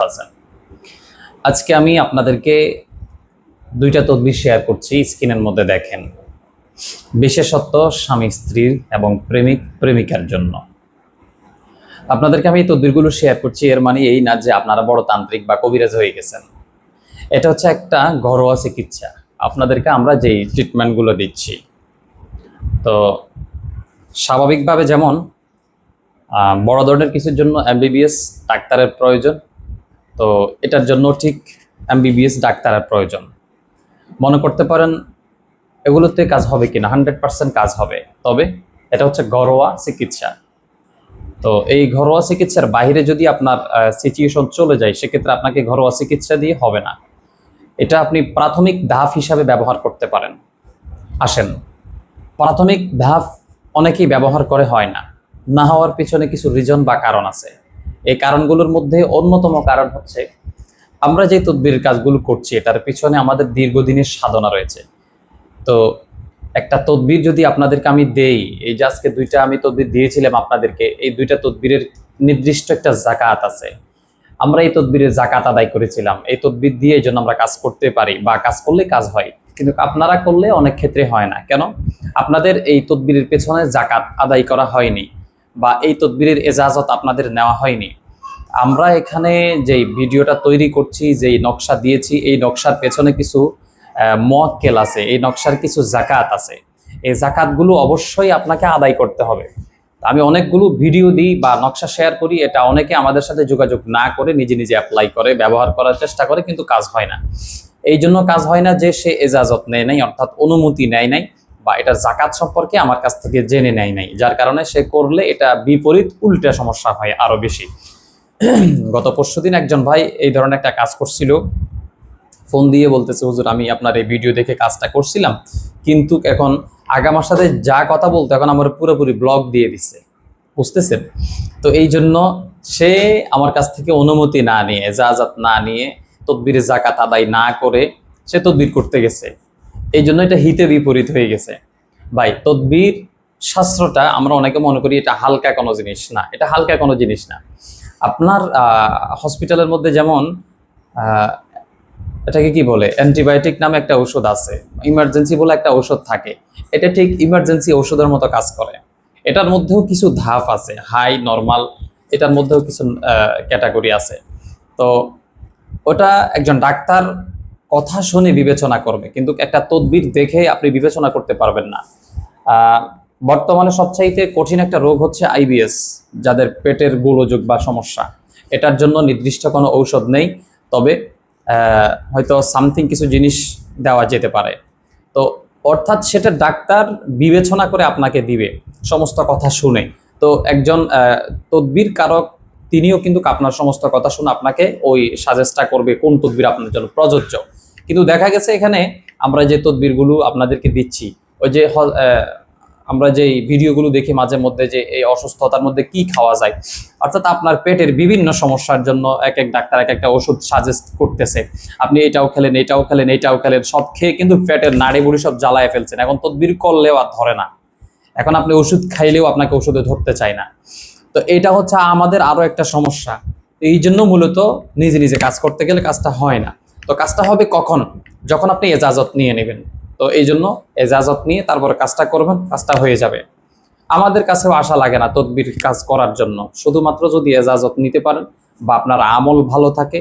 আছেন। আজকে আমি আপনাদেরকে দুইটা তদবির শেয়ার করছি, স্ক্রিনের মধ্যে দেখেন। বিশেষত স্বামী স্ত্রীর এবং প্রেমিক প্রেমিকার জন্য আপনাদেরকে আমি এই তদবিরগুলো শেয়ার করছি। এর মানে এই না যে আপনারা বড় তান্ত্রিক বা কবিরাজ হয়ে গেছেন। এটা হচ্ছে একটা ঘরোয়া চিকিৎসা। আপনাদেরকে আমরা যেই ট্রিটমেন্টগুলো দিচ্ছি, তো স্বাভাবিকভাবে যেমন বড় ধরনের কিছুর জন্য এমবিবিএস ডাক্তারের প্রয়োজন, তো এটার জন্য ঠিক এমবিবিএস ডাক্তারের প্রয়োজন। মনে করতে পারেন এগুলোতে কাজ হবে কিনা, 100% কাজ হবে, তবে এটা হচ্ছে ঘরোয়া চিকিৎসা। তো এই ঘরোয়া চিকিৎসার বাইরে যদি আপনার সিচুয়েশন চলে যায়, সেক্ষেত্রে আপনাকে ঘরোয়া চিকিৎসা দিয়ে হবে না। এটা আপনি প্রাথমিক ধাপ হিসাবে ব্যবহার করতে পারেন। আসেন, প্রাথমিক ধাপ অনেকেই ব্যবহার করে, হয় না। না হওয়ার পিছনে কিছু রিজন বা কারণ আছে। এই কারণগুলোর মধ্যে অন্যতম কারণ হচ্ছে আমরা যে তদবির কাজগুলো করছি, এটার পিছনে আমাদের দীর্ঘদিনের সাধনা রয়েছে। তো একটা তদবির যদি আপনাদেরকে আমি দেই, এই যে আজকে দুইটা আমি তদবির দিয়েছিলাম আপনাদেরকে, এই দুইটা তদবিরের নির্দিষ্ট একটা জাকাত আছে। আমরা এই তদবিরের জাকাত আদায় করেছিলাম। এই তদবির দিয়ে এই জন্য আমরা কাজ করতে পারি, বা কাজ করলে কাজ হয়, কিন্তু আপনারা করলে অনেক ক্ষেত্রে হয় না। কেন? আপনাদের এই তদবিরের পেছনে জাকাত আদায় করা হয়নি, বা এই তদবিরের এজাজত আপনাদের নেওয়া হয়নি। আমরা এখানে যেই ভিডিওটা তৈরি করছি, যেই নকশা দিয়েছি, এই নকশার পেছনে কিছু মুয়াক্কেল আছে, এই নকশার কিছু জাকাত আছে। এই জাকাতগুলো অবশ্যই আপনাকে আদায় করতে হবে। আমি অনেকগুলো ভিডিও দিই বা নকশা শেয়ার করি, এটা অনেকে আমাদের সাথে যোগাযোগ না করে নিজে নিজে অ্যাপ্লাই করে, ব্যবহার করার চেষ্টা করে, কিন্তু কাজ হয় না। এই জন্য কাজ হয় না যে সে এজাজত নেয় নাই, অর্থাৎ অনুমতি নেয় নাই, বা এটা জাকাত সম্পর্কে আমার কাছ থেকে জেনে নেয় নাই, যার কারণে সে করলে এটা বিপরীত উল্টা সমস্যা হয় আরো বেশি। গত পরশুদিন একজন ভাই এই ধরনের একটা কাজ করছিল, ফোন দিয়ে বলতেছে, হুজুর আমি আপনার এই ভিডিও দেখে কাজটা করছিলাম, কিন্তু এখন আগামার সাথে যা কথা বলতো এখন আমার পুরোপুরি ব্লক দিয়ে দিচ্ছে, বুঝতেছেন? তো এই জন্য সে আমার কাছ থেকে অনুমতি না নিয়ে, এজাজত না নিয়ে, তদবিরে জাকাত আদায় না করে সে তদবির করতে গেছে। এই জন্য এটা হিতে বিপরীত হয়ে গেছে। ভাই, তদবির শাস্ত্রটা আমরা অনেকে মনে করি এটা হালকা কোনো জিনিস না। এটা হালকা কোনো জিনিস না। আপনার হসপিটালের মধ্যে যেমন এটাকে কি বলে, অ্যান্টিবায়োটিক নামে একটা ঔষধ আছে, ইমার্জেন্সি বলে একটা ঔষধ থাকে, এটা ঠিক ইমার্জেন্সি ঔষধের মতো কাজ করে। এটার মধ্যেও কিছু ধাপ আছে, হাই, নরমাল, এটার মধ্যেও কিছু ক্যাটাগরি আছে। তো ওটা একজন ডাক্তার কথা শুনে বিবেচনা করবে, কিন্তু একটা তদবির দেখে আপনি বিবেচনা করতে পারবেন না। বর্তমানে সবচাইতে কঠিন একটা রোগ হচ্ছে আইবিএস, যাদের পেটের গোলযোগ বা সমস্যা। এটার জন্য নির্দিষ্ট কোনো ঔষধ নেই, তবে হয়তো সামথিং কিছু জিনিস দেওয়া যেতে পারে। তো অর্থাৎ সেটা ডাক্তার বিবেচনা করে আপনাকে দিবে, সমস্ত কথা শুনে। তো একজন তদবির কারক তিনিও কিন্তু আপনার সমস্ত কথা শুনে আপনাকে ওই সাজেস্টটা করবে কোন তদবির আপনার জন্য প্রযোজ্য। কিন্তু দেখা গেছে এখানে আমরা যে তদবিরগুলো আপনাদেরকে দিচ্ছি, ওই যে আমরা যে ভিডিওগুলো দেখি মাঝে মধ্যে, যে এই অসুস্থতার মধ্যে কি খাওয়া যায়, অর্থাৎ আপনার পেটের বিভিন্ন সমস্যার জন্য এক এক ডাক্তার এক একটা ওষুধ সাজেস্ট করতেছে, আপনি এটাও খেলেন, এটাও খেলেন, এটাও খেলেন, সব খেয়ে কিন্তু পেটের নাড়ি বুড়ি সব জ্বালায় ফেলছেন। এখন তদবির করলেও আর ধরে না, এখন আপনি ওষুধ খাইলেও আপনাকে ওষুধে ধরতে চায় না। তো এটা হচ্ছে আমাদের আরো একটা সমস্যা। এই জন্য মূলত নিজে নিজে কাজ করতে গেলে কাজটা হয় না। তো কাজটা হবে কখন? যখন আপনি এজাজত নিয়ে নেবেন। তো এই জন্য এজাজত নিয়ে তারপর কাজটা করবেন, কাজটা হয়ে যাবে। আমাদের কাছেও আশা লাগে না তদবির কাজ করার জন্য, শুধুমাত্র যদি এজাজত নিতে পারেন বা আপনার আমল ভালো থাকে,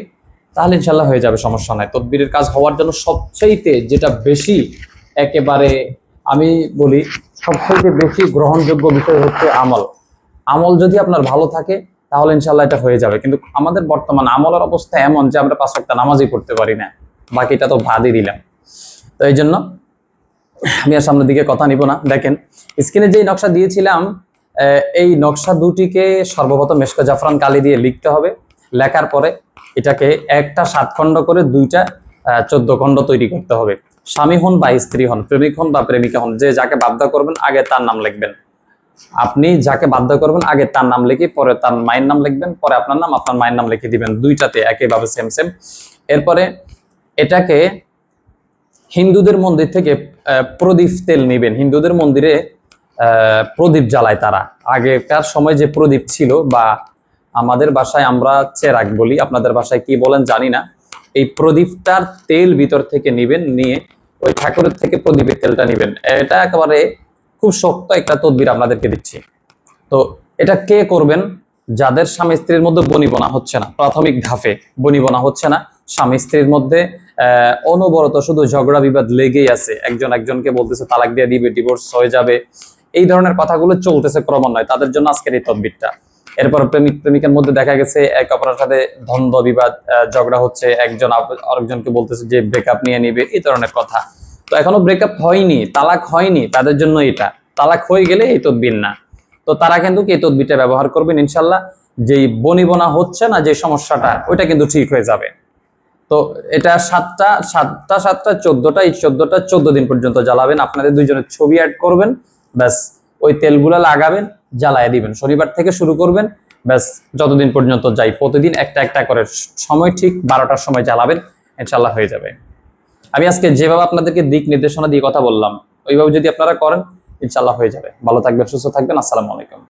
তাহলে ইনশাল্লাহ হয়ে যাবে, সমস্যা নাই। তদবিরের কাজ হওয়ার জন্য সবচাইতে যেটা বেশি, একেবারে আমি বলি সবচাইতে বেশি গ্রহণযোগ্য বিষয় হচ্ছে আমল। আমল যদি আপনার ভালো থাকে তাহলে ইনশাল্লাহ এটা হয়ে যাবে। কিন্তু আমাদের বর্তমান আমলের অবস্থা এমন যে আমরা 5 ওয়াক্ত নামাজই পড়তে পারি না, বাকিটা তো বাদই দিলাম। তো এই জন্য আমি আর সামনের দিকে কথা নিব না। দেখেন স্ক্রিনে যেই নকশা দিয়েছিলাম, এই নকশা দুটিকে সর্বপ্রথম মেশক জাফরান কালি দিয়ে লিখতে হবে। লেখার পরে এটাকে একটা 7 খণ্ড করে দুইটা 14 খণ্ড তৈরি করতে হবে। স্বামী হন বা স্ত্রী হন, প্রেমিক হন বা প্রেমিকা হন, যে যাকে বাধ্য করবেন আগে তার নাম লিখবেন। আপনি যাকে বাধ্য করবেন আগে তার নাম লিখে পরে তার মায়ের নাম লিখবেন, পরে আপনার নাম, আপনার মায়ের নাম লিখে দিবেন, দুইটাতে একইভাবে সেম সেম। এরপরে এটাকে হিন্দুদের মন্দির থেকে প্রদীপ তেল নেবেন। হিন্দুদের মন্দিরে প্রদীপ জ্বালায় তারা, আগেকার সময় যে প্রদীপ ছিল বা আমাদের বাসায় আমরা চেরাগ বলি, আপনাদের বাসায় কি বলেন জানি না। এই প্রদীপটার তেল ভিতর থেকে নিবেন, নিয়ে ওই ঠাকুরের থেকে প্রদীপের তেলটা নিবেন। এটা একেবারে খুব শক্ত একটা তদবির আপনাদেরকে দিচ্ছি। তো এটা কে করবেন? যাদের স্বামী স্ত্রীর মধ্যে বনিবনা হচ্ছে না, প্রাথমিক ধাপে বনিবনা হচ্ছে না, স্বামী স্ত্রীর মধ্যে অনবরত শুধু ঝগড়া বিবাদ লেগেই আছে, একজন একজনকে বলতেছে তালাক দিয়ে দিবে, ডিভোর্স হয়ে যাবে, এই ধরনের কথাগুলো চলতেছে ক্রমান্বয়ে, তাদের জন্য আজকের এই তদবিরটা। এরপর প্রেমিক প্রেমিকের মধ্যে দেখা গেছে এক অপরের সাথে দ্বন্দ্ব বিবাদ, ঝগড়া হচ্ছে, একজন আরেকজনকে বলতেছে যে ব্রেকআপ নিয়ে নিবে, এই ধরনের কথা। তো এখনো ব্রেকআপ হয়নি, তালাক হয়নি, তাদের জন্য এটা। তালাক হয়ে গেলে এই তদবির না। তো তারা কিন্তু এই তদবিরটা ব্যবহার করবেন, ইনশাল্লাহ যেই বনিবনা হচ্ছে না যে সমস্যাটা, ওইটা কিন্তু ঠিক হয়ে যাবে। তো এটা 14টা, এই 14 দিন পর্যন্ত জ্বালাবেন। আপনাদের দুইজনের ছবি অ্যাড করবেন, ব্যাস ওই তেলগুলা লাগাবেন, জ্বালায় দিবেন। শনিবার থেকে শুরু করবেন, ব্যাস যতদিন পর্যন্ত যাই, প্রতিদিন একটা একটা করে, সময় ঠিক 12টার সময় জ্বালাবেন, ইনশাল্লাহ হয়ে যাবে। আমি আজকে যেভাবে আপনাদেরকে দিক নির্দেশনা দিয়ে কথা বললাম, ওইভাবে যদি আপনারা করেন, ইনশাল্লাহ হয়ে যাবে। ভালো থাকবেন, সুস্থ থাকবেন। আসসালামু আলাইকুম।